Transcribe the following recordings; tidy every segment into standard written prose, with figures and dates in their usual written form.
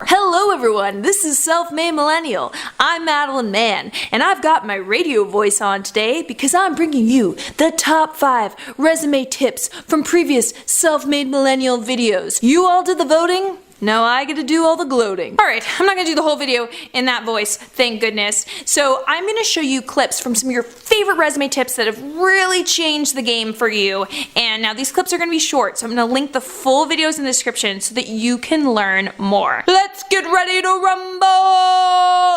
Hello everyone, this is Self Made Millennial. I'm Madeline Mann, and I've got my radio voice on today because I'm bringing you the top 5 resume tips from previous Self Made Millennial videos. You all did the voting? Now I get to do all the gloating. Alright, I'm not gonna do the whole video in that voice, thank goodness. So I'm gonna show you clips from some of your favorite resume tips that have really changed the game for you. And now these clips are gonna be short, so I'm gonna link the full videos in the description so that you can learn more. Let's get ready to rumble!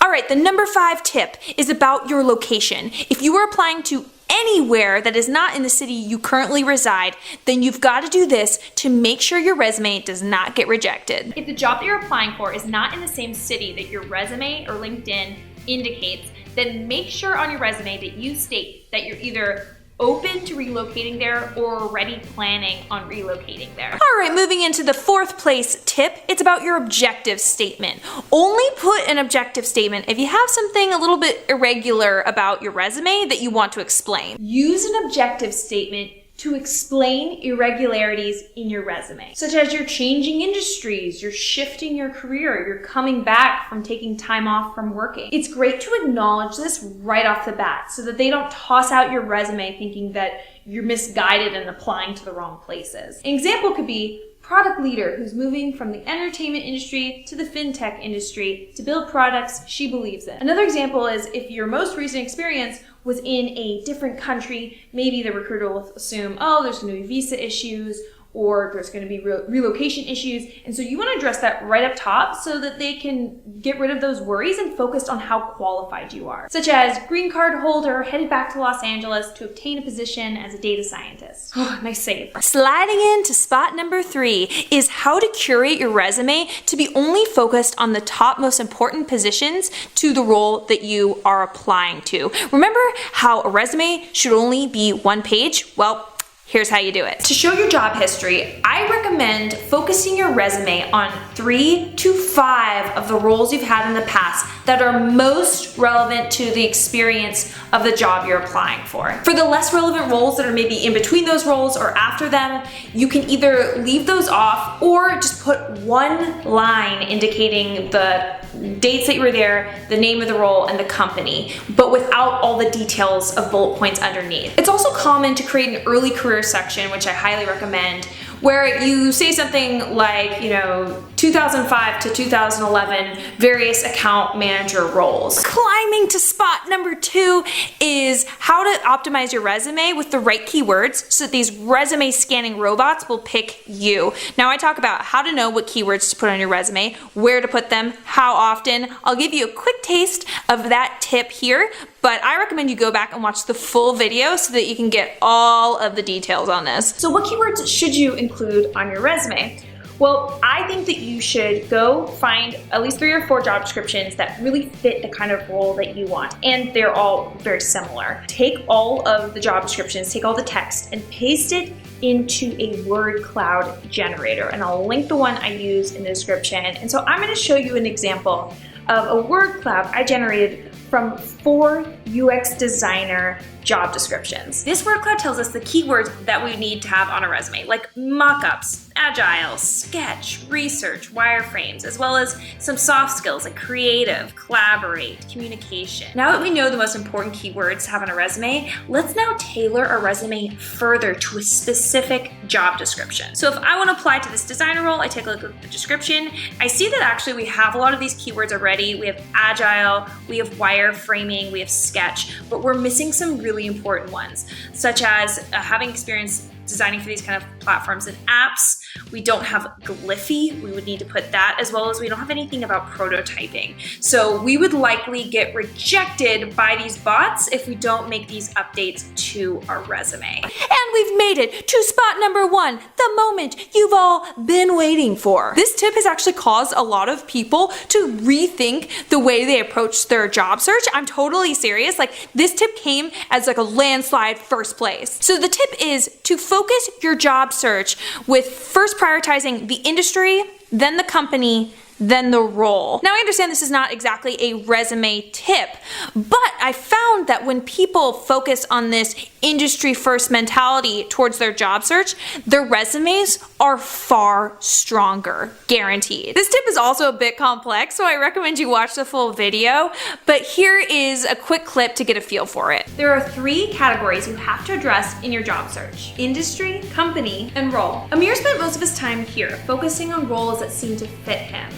Alright, the number 5 tip is about your location. If you are applying to anywhere that is not in the city you currently reside, then you've got to do this to make sure your resume does not get rejected. If the job that you're applying for is not in the same city that your resume or LinkedIn indicates, then make sure on your resume that you state that you're either open to relocating there or already planning on relocating there. All right, moving into the 4th place tip, it's about your objective statement. Only put an objective statement if you have something a little bit irregular about your resume that you want to explain. Use an objective statement to explain irregularities in your resume, such as you're changing industries, you're shifting your career, you're coming back from taking time off from working. It's great to acknowledge this right off the bat so that they don't toss out your resume thinking that you're misguided and applying to the wrong places. An example could be product leader who's moving from the entertainment industry to the fintech industry to build products she believes in. Another example is if your most recent experience was in a different country, maybe the recruiter will assume, oh, there's going to be visa issues or there's going to be relocation issues. And so you want to address that right up top so that they can get rid of those worries and focus on how qualified you are. Such as green card holder headed back to Los Angeles to obtain a position as a data scientist. Oh, nice save. Sliding into spot number 3 is how to curate your resume to be only focused on the top most important positions to the role that you are applying to. Remember how a resume should only be one page? Well, here's how you do it. To show your job history, I recommend focusing your resume on 3 to 5 of the roles you've had in the past that are most relevant to the experience of the job you're applying for. For the less relevant roles that are maybe in between those roles or after them, you can either leave those off or just put one line indicating the dates that you were there, the name of the role, and the company, but without all the details of bullet points underneath. It's also common to create an early career section, which I highly recommend, where you say something like, 2005 to 2011, various account manager roles. Climbing to spot number 2 is how to optimize your resume with the right keywords so that these resume scanning robots will pick you. Now I talk about how to know what keywords to put on your resume, where to put them, how often. I'll give you a quick taste of that tip here, but I recommend you go back and watch the full video so that you can get all of the details on this. So what keywords should you include on your resume? Well, I think that you should go find at least 3 or 4 job descriptions that really fit the kind of role that you want, and they're all very similar. Take all of the job descriptions, take all the text, and paste it into a word cloud generator, and I'll link the one I use in the description. And so I'm going to show you an example of a word cloud I generated from 4 UX designer job descriptions. This word cloud tells us the keywords that we need to have on a resume, like mockups, agile, sketch, research, wireframes, as well as some soft skills like creative, collaborate, communication. Now that we know the most important keywords to have on a resume, let's now tailor our resume further to a specific job description. So if I want to apply to this designer role, I take a look at the description. I see that actually we have a lot of these keywords already. We have agile, we have wireframing, we have sketch, but we're missing some really important ones, such as having experience designing for these kind of platforms and apps. We don't have Glyphy. We would need to put that, as well as we don't have anything about prototyping. So we would likely get rejected by these bots if we don't make these updates to our resume. And we've made it to spot number 1, the moment you've all been waiting for. This tip has actually caused a lot of people to rethink the way they approach their job search. I'm totally serious. This tip came as a landslide first place. So the tip is to focus your job search with first prioritizing the industry, then the company, than the role. Now I understand this is not exactly a resume tip, but I found that when people focus on this industry first mentality towards their job search, their resumes are far stronger, guaranteed. This tip is also a bit complex, so I recommend you watch the full video, but here is a quick clip to get a feel for it. There are 3 categories you have to address in your job search: industry, company, and role. Amir spent most of his time here focusing on roles that seemed to fit him,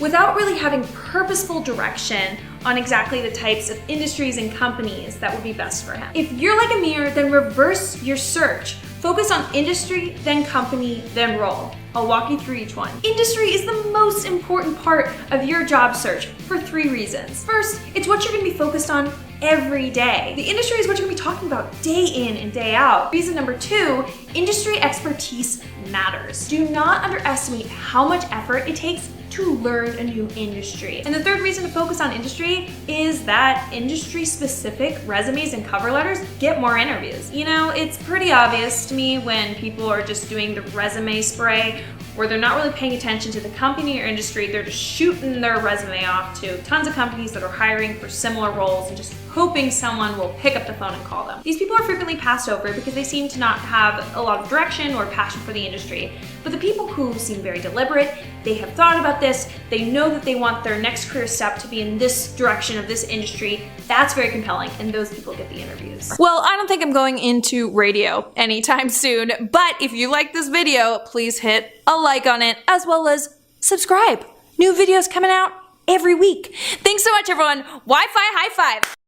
without really having purposeful direction on exactly the types of industries and companies that would be best for him. If you're like Amir, then reverse your search. Focus on industry, then company, then role. I'll walk you through each one. Industry is the most important part of your job search for 3 reasons. First, it's what you're gonna be focused on every day. The industry is what you're gonna be talking about day in and day out. Reason number 2, industry expertise matters. Do not underestimate how much effort it takes to learn a new industry. And the 3rd reason to focus on industry is that industry-specific resumes and cover letters get more interviews. You know, it's pretty obvious to me when people are just doing the resume spray, where they're not really paying attention to the company or industry, they're just shooting their resume off to tons of companies that are hiring for similar roles and just hoping someone will pick up the phone and call them. These people are frequently passed over because they seem to not have a lot of direction or passion for the industry. But the people who seem very deliberate, they have thought about this, they know that they want their next career step to be in this direction of this industry, that's very compelling, and those people get the interviews. Well, I don't think I'm going into radio anytime soon, but if you like this video, please hit a like on it, as well as subscribe. New videos coming out every week. Thanks so much, everyone. Wi-Fi high five.